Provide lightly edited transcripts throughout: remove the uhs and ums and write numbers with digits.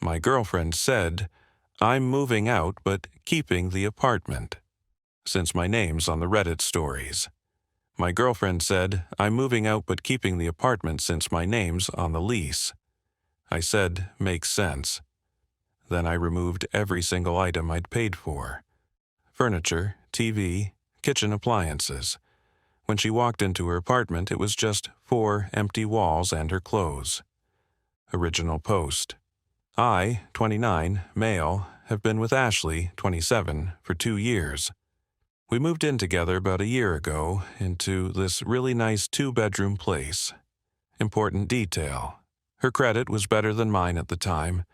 My girlfriend said, "I'm moving out but keeping the apartment," since my name's on the Reddit stories. My girlfriend said, "I'm moving out but keeping the apartment since my name's on the lease." I said, "Makes sense." Then I removed every single item I'd paid for. Furniture, TV, kitchen appliances. When she walked into her apartment, it was just 4 empty walls and her clothes. Original post. I, 29, male, have been with Ashley, 27, for 2 years. We moved in together about a year ago into this really nice 2-bedroom place. Important detail. Her credit was better than mine at the time.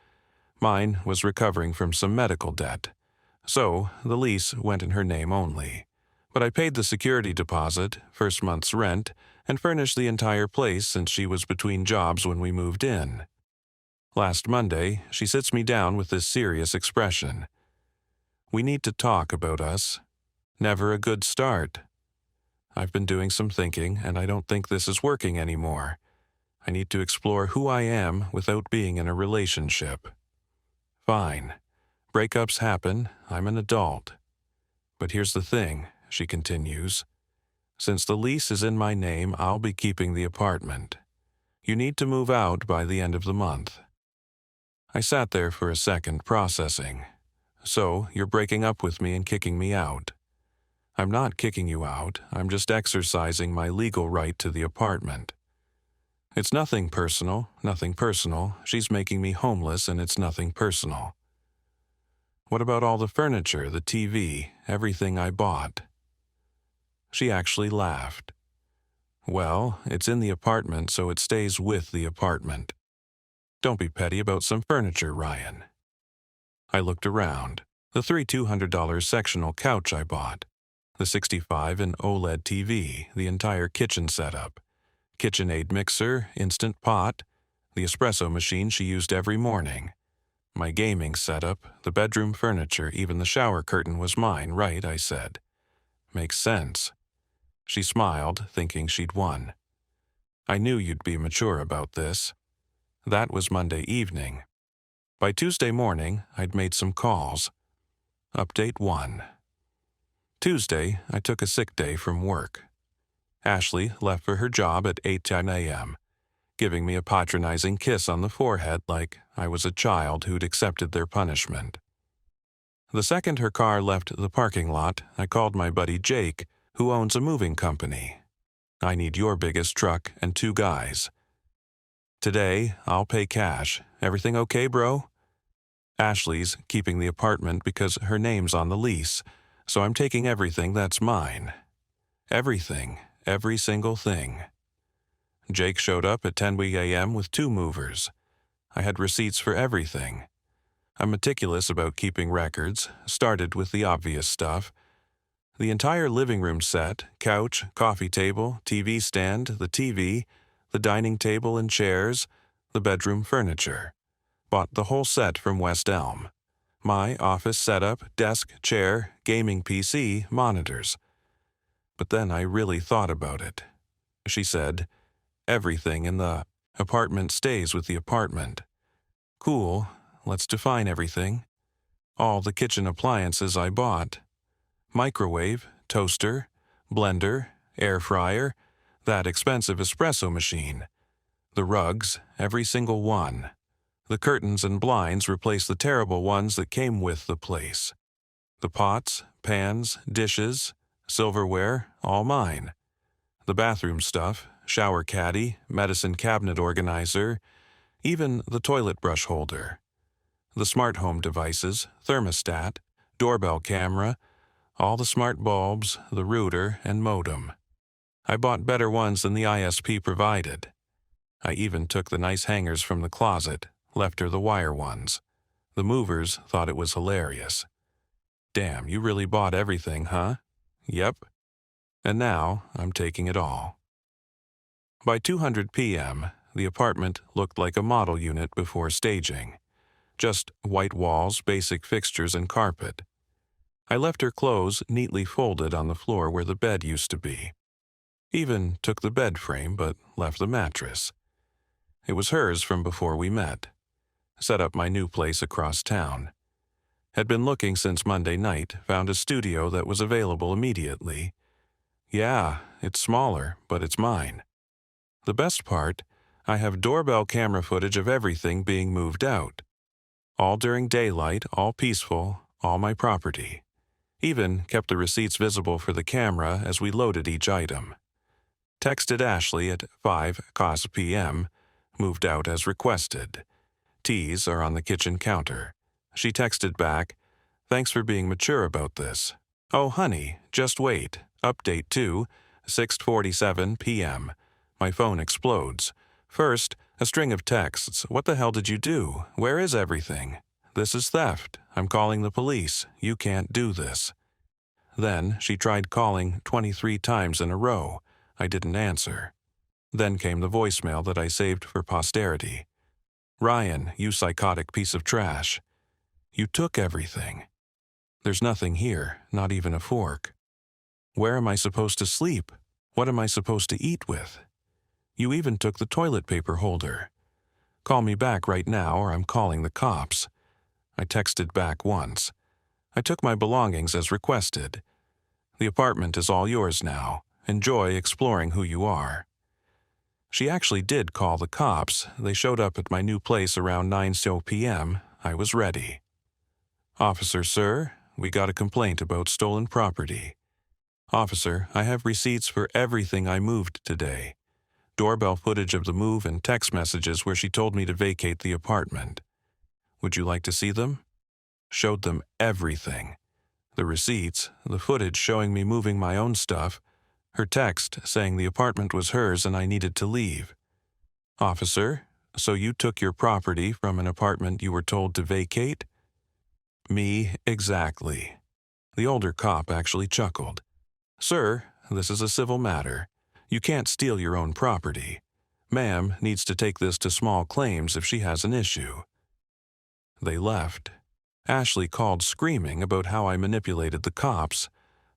Mine was recovering from some medical debt. So, the lease went in her name only. But I paid the security deposit, first month's rent, and furnished the entire place since she was between jobs when we moved in. Last Monday, she sits me down with this serious expression. "We need to talk about us." Never a good start. I've been doing some thinking, and I don't think this is working anymore. I need to explore who I am without being in a relationship. Fine. Breakups happen. I'm an adult. But here's the thing, she continues. Since the lease is in my name, I'll be keeping the apartment. You need to move out by the end of the month. I sat there for a second, processing. So, you're breaking up with me and kicking me out. I'm not kicking you out, I'm just exercising my legal right to the apartment. It's nothing personal. She's making me homeless and it's nothing personal. What about all the furniture, the TV, everything I bought? She actually laughed. Well, it's in the apartment, so it stays with the apartment. Don't be petty about some furniture, Ryan. I looked around. The $3 $200 sectional couch I bought. The 65 and OLED TV, the entire kitchen setup, KitchenAid mixer, Instant Pot, the espresso machine she used every morning, my gaming setup, the bedroom furniture, even the shower curtain was mine, right? I said. Makes sense. She smiled, thinking she'd won. I knew you'd be mature about this. That was Monday evening. By Tuesday morning, I'd made some calls. Update 1. Tuesday, I took a sick day from work. Ashley left for her job at 8:10 a.m., giving me a patronizing kiss on the forehead like I was a child who'd accepted their punishment. The second her car left the parking lot, I called my buddy Jake, who owns a moving company. "I need your biggest truck and 2 guys. Today, I'll pay cash. Everything okay, bro?" Ashley's keeping the apartment because her name's on the lease, so I'm taking everything that's mine. Everything, every single thing. Jake showed up at 10 a.m. with 2 movers. I had receipts for everything. I'm meticulous about keeping records, started with the obvious stuff. The entire living room set, couch, coffee table, TV stand, the TV, the dining table and chairs, the bedroom furniture. Bought the whole set from West Elm. My office setup, desk, chair, gaming PC, monitors. But then I really thought about it. She said, "Everything in the apartment stays with the apartment." Cool, let's define everything. All the kitchen appliances I bought. Microwave, toaster, blender, air fryer, that expensive espresso machine. The rugs, every single one. The curtains and blinds replaced the terrible ones that came with the place. The pots, pans, dishes, silverware, all mine. The bathroom stuff, shower caddy, medicine cabinet organizer, even the toilet brush holder. The smart home devices, thermostat, doorbell camera, all the smart bulbs, the router, and modem. I bought better ones than the ISP provided. I even took the nice hangers from the closet, left her the wire ones. The movers thought it was hilarious. "Damn, you really bought everything, huh?" "Yep. And now I'm taking it all." By 2:00 p.m., the apartment looked like a model unit before staging. Just white walls, basic fixtures, and carpet. I left her clothes neatly folded on the floor where the bed used to be. Even took the bed frame, but left the mattress. It was hers from before we met. Set up my new place across town. Had been looking since Monday night, found a studio that was available immediately. Yeah, it's smaller, but it's mine. The best part, I have doorbell camera footage of everything being moved out. All during daylight, all peaceful, all my property. Even kept the receipts visible for the camera as we loaded each item. Texted Ashley at 5 cos p.m., moved out as requested. Teas are on the kitchen counter. She texted back, "Thanks for being mature about this. Oh, honey, just wait. Update to 6:47 p.m. My phone explodes. First, a string of texts. What the hell did you do? Where is everything? This is theft. I'm calling the police. You can't do this." Then she tried calling 23 times in a row. I didn't answer. Then came the voicemail that I saved for posterity. "Ryan, you psychotic piece of trash. You took everything. There's nothing here, not even a fork. Where am I supposed to sleep? What am I supposed to eat with? You even took the toilet paper holder. Call me back right now or I'm calling the cops." I texted back once. "I took my belongings as requested. The apartment is all yours now. Enjoy exploring who you are." She actually did call the cops. They showed up at my new place around 9 p.m. I was ready. "Officer, sir, we got a complaint about stolen property." "Officer, I have receipts for everything I moved today. Doorbell footage of the move and text messages where she told me to vacate the apartment. Would you like to see them?" Showed them everything. The receipts, the footage showing me moving my own stuff, her text saying the apartment was hers and I needed to leave. "Officer, so you took your property from an apartment you were told to vacate?" Me, exactly. The older cop actually chuckled. "Sir, this is a civil matter. You can't steal your own property. Ma'am needs to take this to small claims if she has an issue." They left. Ashley called screaming about how I manipulated the cops.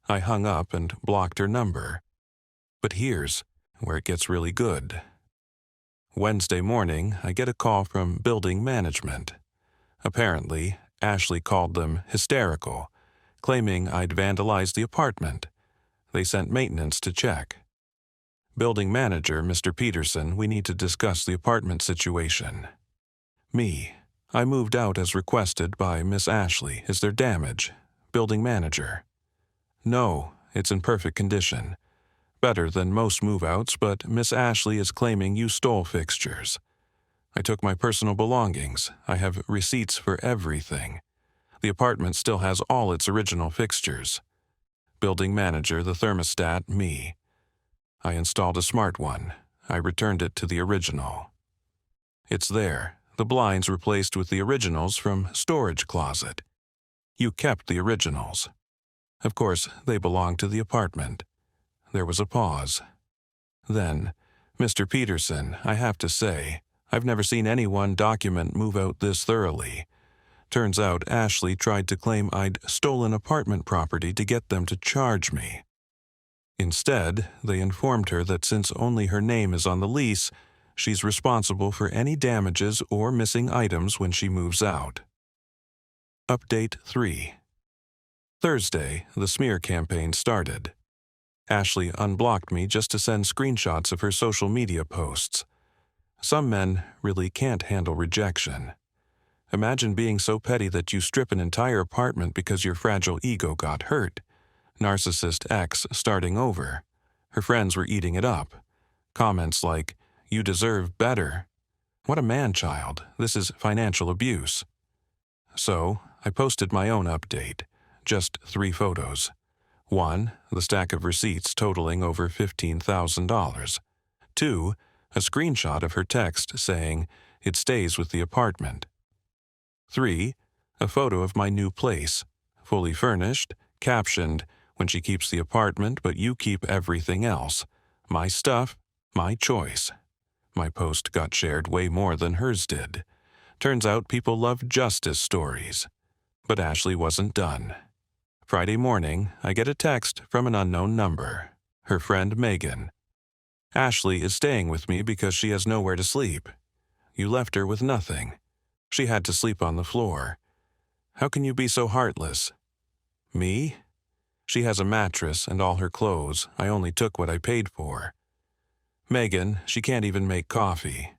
I hung up and blocked her number. But here's where it gets really good. Wednesday morning, I get a call from building management. Apparently, Ashley called them hysterical, claiming I'd vandalized the apartment. They sent maintenance to check. "Building manager, Mr. Peterson, we need to discuss the apartment situation." Me. "I moved out as requested by Miss Ashley. Is there damage?" Building manager. "No, it's in perfect condition. Better than most move-outs, but Miss Ashley is claiming you stole fixtures. I took my personal belongings. I have receipts for everything. The apartment still has all its original fixtures." Building manager, the thermostat, me. "I installed a smart one. I returned it to the original. It's there. The blinds replaced with the originals from storage closet. You kept the originals. Of course, they belong to the apartment." There was a pause. Then, "Mr. Peterson, I have to say, I've never seen anyone document move out this thoroughly. Turns out Ashley tried to claim I'd stolen apartment property to get them to charge me. Instead, they informed her that since only her name is on the lease, she's responsible for any damages or missing items when she moves out." Update 3. Thursday, the smear campaign started. Ashley unblocked me just to send screenshots of her social media posts. Some men really can't handle rejection. Imagine being so petty that you strip an entire apartment because your fragile ego got hurt. Narcissist X starting over. Her friends were eating it up. Comments like, "You deserve better." What a man-child. This is financial abuse. So, I posted my own update. Just 3 photos. 1, the stack of receipts totaling over $15,000. 2, a screenshot of her text saying, "It stays with the apartment." 3, a photo of my new place, fully furnished, captioned, "When she keeps the apartment, but you keep everything else. My stuff, my choice." My post got shared way more than hers did. Turns out people love justice stories. But Ashley wasn't done. Friday morning, I get a text from an unknown number. Her friend Megan. "Ashley is staying with me because she has nowhere to sleep. You left her with nothing. She had to sleep on the floor. How can you be so heartless? Me? She has a mattress and all her clothes. I only took what I paid for. Megan, she can't even make coffee.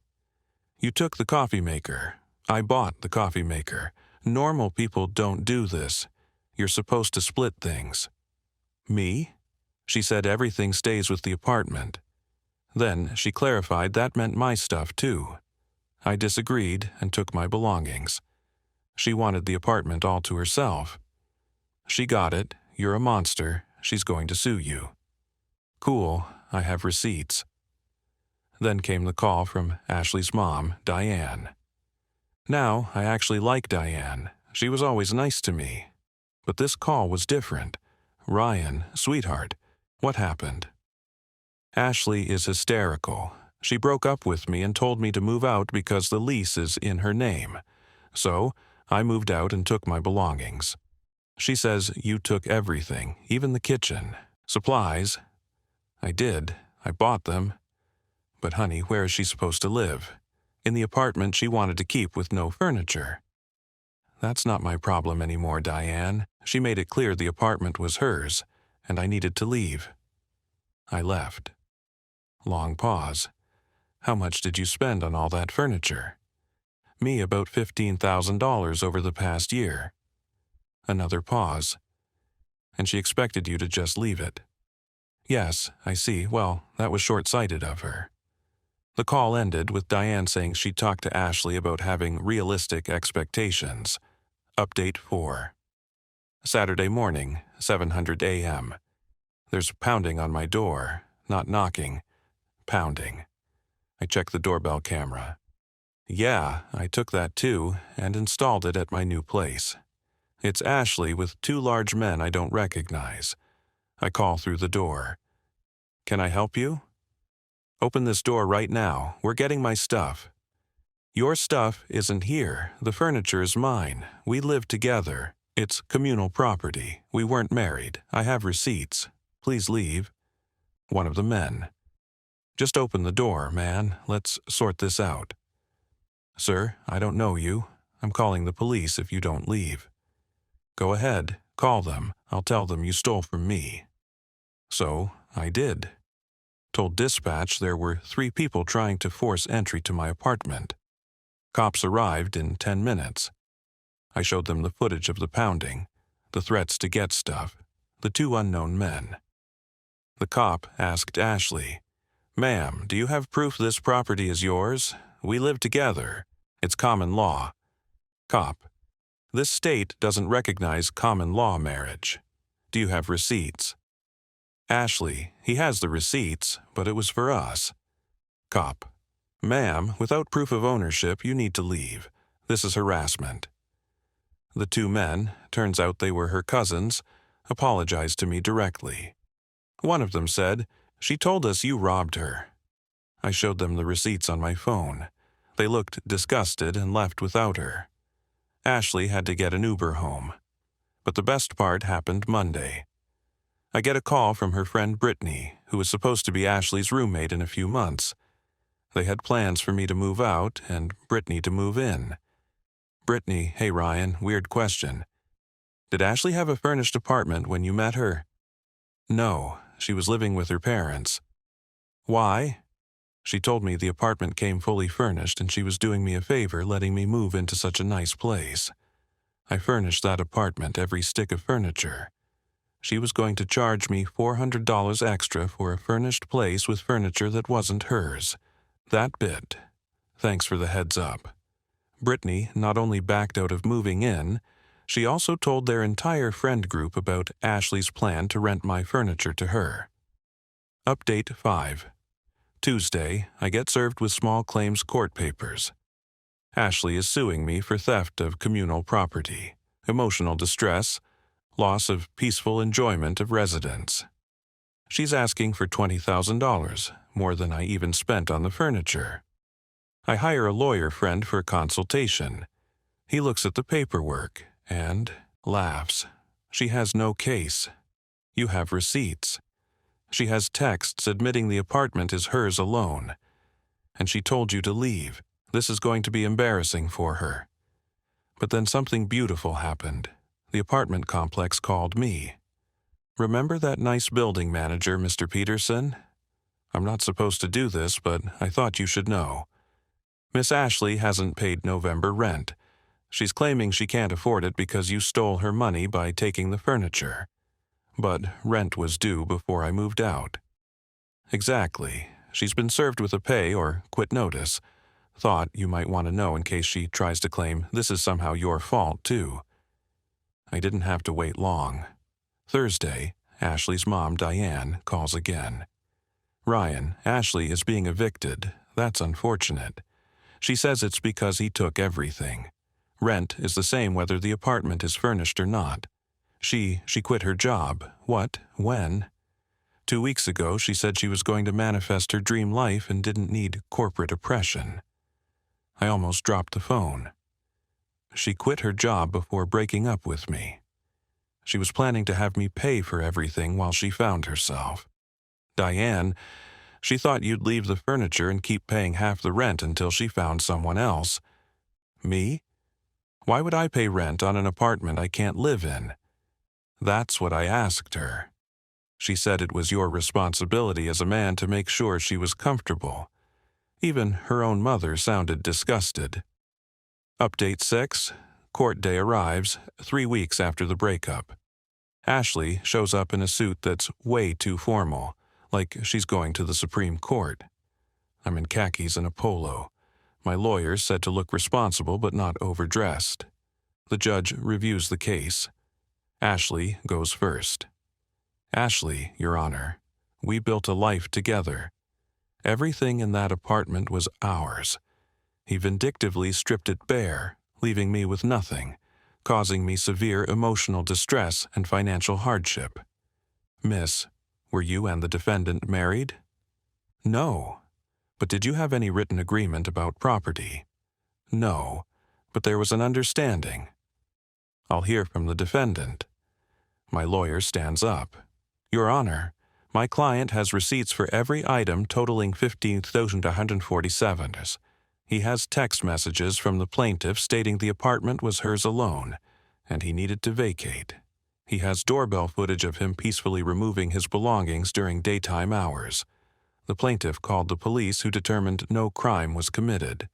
You took the coffee maker. I bought the coffee maker. Normal people don't do this. You're supposed to split things. Me? She said everything stays with the apartment. Then she clarified that meant my stuff too. I disagreed and took my belongings. She wanted the apartment all to herself. She got it. You're a monster. She's going to sue you. Cool, I have receipts. Then came the call from Ashley's mom, Diane. Now, I actually like Diane. She was always nice to me. But this call was different. Ryan, sweetheart, what happened? Ashley is hysterical. She broke up with me and told me to move out because the lease is in her name. So, I moved out and took my belongings. She says you took everything, even the kitchen. Supplies. I did. I bought them. But honey, where is she supposed to live? In the apartment she wanted to keep with no furniture. That's not my problem anymore, Diane. She made it clear the apartment was hers, and I needed to leave. I left. Long pause. How much did you spend on all that furniture? Me, about $15,000 over the past year. Another pause. And she expected you to just leave it. Yes, I see. Well, that was short-sighted of her. The call ended with Diane saying she talked to Ashley about having realistic expectations. Update 4. Saturday morning, 7:00 a.m. There's pounding on my door. Not knocking. Pounding. I check the doorbell camera. Yeah, I took that too and installed it at my new place. It's Ashley with 2 large men I don't recognize. I call through the door. Can I help you? Open this door right now. We're getting my stuff. Your stuff isn't here. The furniture is mine. We live together. It's communal property. We weren't married. I have receipts. Please leave. One of the men. Just open the door, man. Let's sort this out. Sir, I don't know you. I'm calling the police if you don't leave. Go ahead. Call them. I'll tell them you stole from me. So, I did. Told dispatch there were 3 people trying to force entry to my apartment. Cops arrived in 10 minutes. I showed them the footage of the pounding, the threats to get stuff, the 2 unknown men. The cop asked Ashley, "Ma'am, do you have proof this property is yours? We live together. It's common law." Cop, this state doesn't recognize common law marriage. Do you have receipts? Ashley, he has the receipts, but it was for us. Cop, ma'am, without proof of ownership, you need to leave. This is harassment. The 2 men, turns out they were her cousins, apologized to me directly. One of them said, "She told us you robbed her." I showed them the receipts on my phone. They looked disgusted and left without her. Ashley had to get an Uber home. But the best part happened Monday. I get a call from her friend Brittany, who was supposed to be Ashley's roommate in a few months. They had plans for me to move out and Brittany to move in. Brittany, hey Ryan, weird question. Did Ashley have a furnished apartment when you met her? No, she was living with her parents. Why? She told me the apartment came fully furnished and she was doing me a favor letting me move into such a nice place. I furnished that apartment every stick of furniture. She was going to charge me $400 extra for a furnished place with furniture that wasn't hers. That bit. Thanks for the heads up. Brittany not only backed out of moving in, she also told their entire friend group about Ashley's plan to rent my furniture to her. Update 5. Tuesday, I get served with small claims court papers. Ashley is suing me for theft of communal property, emotional distress, loss of peaceful enjoyment of residence. She's asking for $20,000, more than I even spent on the furniture. I hire a lawyer friend for a consultation. He looks at the paperwork and laughs. She has no case. You have receipts. She has texts admitting the apartment is hers alone. And she told you to leave. This is going to be embarrassing for her. But then something beautiful happened. The apartment complex called me. "Remember that nice building manager, Mr. Peterson? I'm not supposed to do this, but I thought you should know. Miss Ashley hasn't paid November rent. She's claiming she can't afford it because you stole her money by taking the furniture. But rent was due before I moved out." "Exactly. She's been served with a pay or quit notice. Thought you might want to know in case she tries to claim this is somehow your fault, too." I didn't have to wait long. Thursday, Ashley's mom, Diane, calls again. "Ryan, Ashley is being evicted. That's unfortunate. She says it's because he took everything. Rent is the same whether the apartment is furnished or not. She quit her job. What? When? 2 weeks ago, she said she was going to manifest her dream life and didn't need corporate oppression." I almost dropped the phone. She quit her job before breaking up with me. She was planning to have me pay for everything while she found herself. Diane, she thought you'd leave the furniture and keep paying half the rent until she found someone else. Me? Why would I pay rent on an apartment I can't live in? That's what I asked her. She said it was your responsibility as a man to make sure she was comfortable. Even her own mother sounded disgusted. Update 6. Court day arrives 3 weeks after the breakup. Ashley shows up in a suit that's way too formal, like she's going to the Supreme Court. I'm in khakis and a polo. My lawyer said to look responsible but not overdressed. The judge reviews the case. Ashley goes first. "Ashley, Your Honor, we built a life together. Everything in that apartment was ours. He vindictively stripped it bare, leaving me with nothing, causing me severe emotional distress and financial hardship. Miss, were you and the defendant married?" "No. But did you have any written agreement about property?" "No, but there was an understanding." I'll hear from the defendant. My lawyer stands up. "Your Honor, my client has receipts for every item totaling $15,147. He has text messages from the plaintiff stating the apartment was hers alone, and he needed to vacate. He has doorbell footage of him peacefully removing his belongings during daytime hours. The plaintiff called the police, who determined no crime was committed.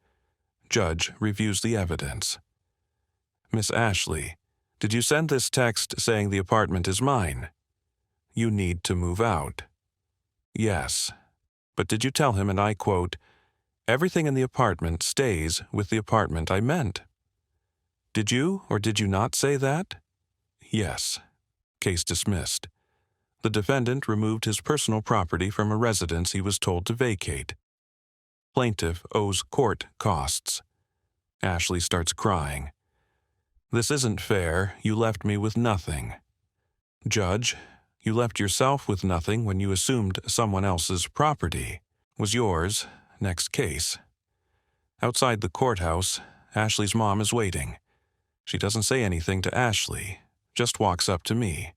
Judge reviews the evidence. Miss Ashley, did you send this text saying the apartment is mine? You need to move out. Yes. But did you tell him, and I quote, everything in the apartment stays with the apartment I meant? Did you or did you not say that? Yes. Case dismissed. The defendant removed his personal property from a residence he was told to vacate. Plaintiff owes court costs. Ashley starts crying. This isn't fair. You left me with nothing. Judge, you left yourself with nothing when you assumed someone else's property was yours. Next case. Outside the courthouse, Ashley's mom is waiting. She doesn't say anything to Ashley, just walks up to me.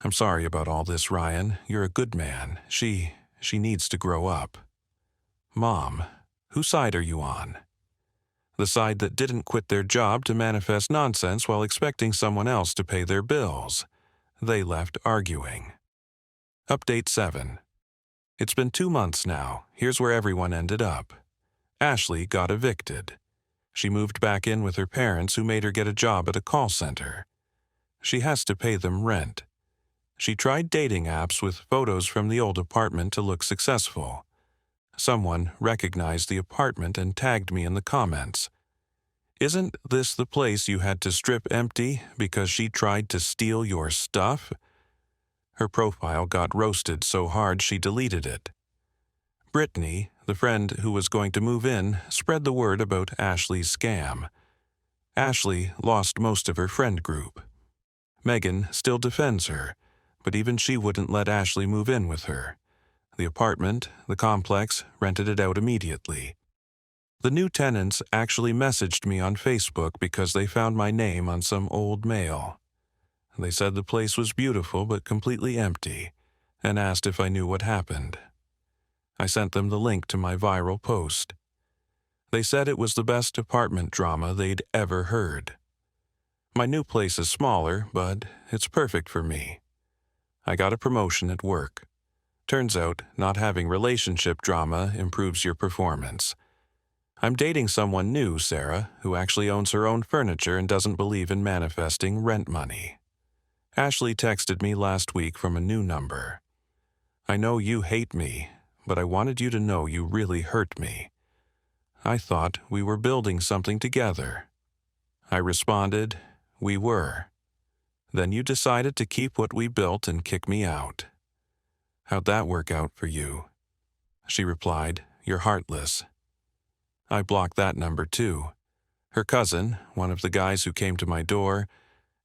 I'm sorry about all this, Ryan. You're a good man. She needs to grow up. Mom, whose side are you on? The side that didn't quit their job to manifest nonsense while expecting someone else to pay their bills. They left arguing. Update 7. It's been 2 months now. Here's where everyone ended up. Ashley got evicted. She moved back in with her parents, who made her get a job at a call center. She has to pay them rent. She tried dating apps with photos from the old apartment to look successful. Someone recognized the apartment and tagged me in the comments. Isn't this the place you had to strip empty because she tried to steal your stuff? Her profile got roasted so hard she deleted it. Brittany, the friend who was going to move in, spread the word about Ashley's scam. Ashley lost most of her friend group. Megan still defends her, but even she wouldn't let Ashley move in with her. The apartment, the complex, rented it out immediately. The new tenants actually messaged me on Facebook because they found my name on some old mail. They said the place was beautiful but completely empty, and asked if I knew what happened. I sent them the link to my viral post. They said it was the best apartment drama they'd ever heard. My new place is smaller, but it's perfect for me. I got a promotion at work. Turns out, not having relationship drama improves your performance. I'm dating someone new, Sarah, who actually owns her own furniture and doesn't believe in manifesting rent money. Ashley texted me last week from a new number. I know you hate me, but I wanted you to know you really hurt me. I thought we were building something together. I responded, we were. Then you decided to keep what we built and kick me out. How'd that work out for you? She replied, you're heartless. I blocked that number too. Her cousin, one of the guys who came to my door,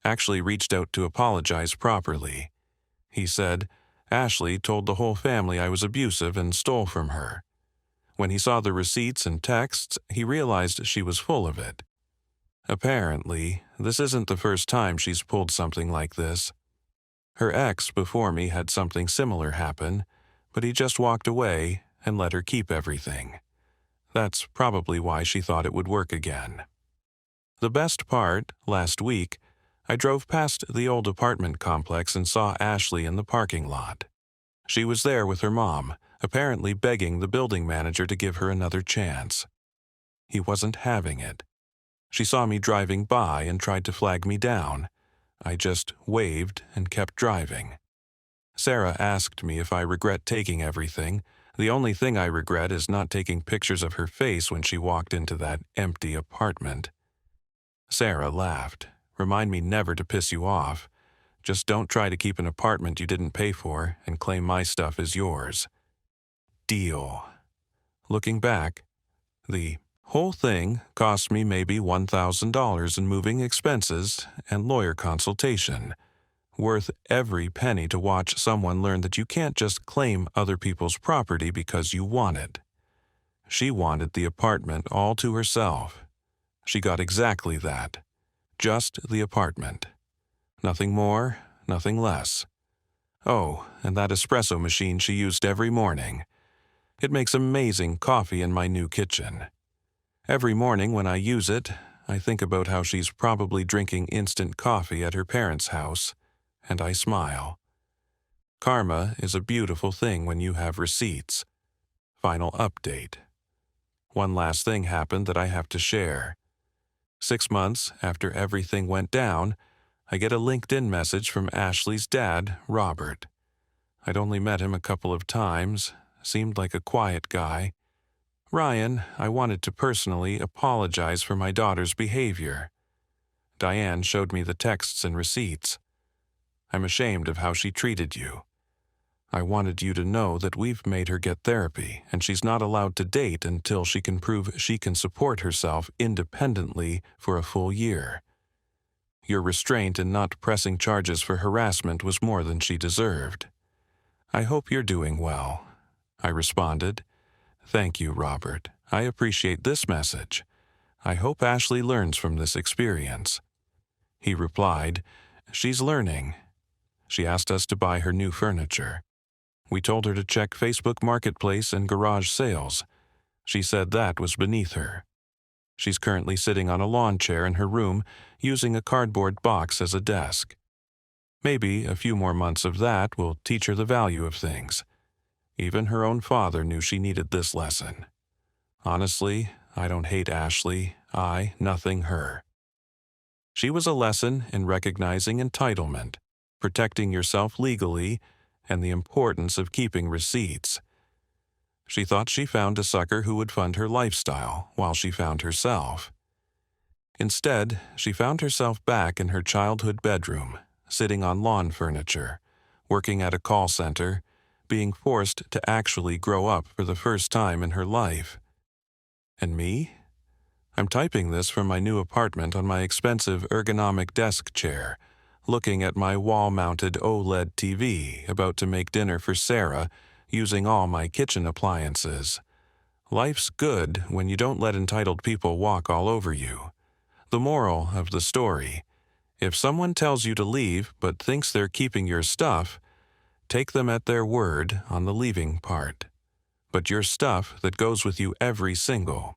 actually reached out to apologize properly. He said, Ashley told the whole family I was abusive and stole from her. When he saw the receipts and texts, he realized she was full of it. Apparently, this isn't the first time she's pulled something like this. Her ex before me had something similar happen, but he just walked away and let her keep everything. That's probably why she thought it would work again. The best part, last week, I drove past the old apartment complex and saw Ashley in the parking lot. She was there with her mom, apparently begging the building manager to give her another chance. He wasn't having it. She saw me driving by and tried to flag me down. I just waved and kept driving. Sarah asked me if I regret taking everything. The only thing I regret is not taking pictures of her face when she walked into that empty apartment. Sarah laughed. Remind me never to piss you off. Just don't try to keep an apartment you didn't pay for and claim my stuff as yours. Deal. Looking back, the whole thing cost me maybe $1,000 in moving expenses and lawyer consultation. Worth every penny to watch someone learn that you can't just claim other people's property because you want it. She wanted the apartment all to herself. She got exactly that. Just the apartment. Nothing more, nothing less. Oh, and that espresso machine she used every morning. It makes amazing coffee in my new kitchen. Every morning when I use it, I think about how she's probably drinking instant coffee at her parents' house, and I smile. Karma is a beautiful thing when you have receipts. Final update. One last thing happened that I have to share. 6 months after everything went down, I get a LinkedIn message from Ashley's dad, Robert. I'd only met him a couple of times, seemed like a quiet guy. Ryan, I wanted to personally apologize for my daughter's behavior. Diane showed me the texts and receipts. I'm ashamed of how she treated you. I wanted you to know that we've made her get therapy, and she's not allowed to date until she can prove she can support herself independently for a full year. Your restraint in not pressing charges for harassment was more than she deserved. I hope you're doing well. I responded, Thank you, Robert. I appreciate this message. I hope Ashley learns from this experience. He replied, She's learning. She asked us to buy her new furniture. We told her to check Facebook Marketplace and garage sales. She said that was beneath her. She's currently sitting on a lawn chair in her room, using a cardboard box as a desk. Maybe a few more months of that will teach her the value of things. Even her own father knew she needed this lesson. Honestly, I don't hate Ashley. Nothing her. She was a lesson in recognizing entitlement, protecting yourself legally, and the importance of keeping receipts. She thought she found a sucker who would fund her lifestyle while she found herself. Instead, she found herself back in her childhood bedroom, sitting on lawn furniture, working at a call center, being forced to actually grow up for the first time in her life. And me? I'm typing this from my new apartment on my expensive ergonomic desk chair, looking at my wall-mounted OLED TV, about to make dinner for Sarah, using all my kitchen appliances. Life's good when you don't let entitled people walk all over you. The moral of the story: if someone tells you to leave but thinks they're keeping your stuff, take them at their word on the leaving part. But your stuff that goes with you every single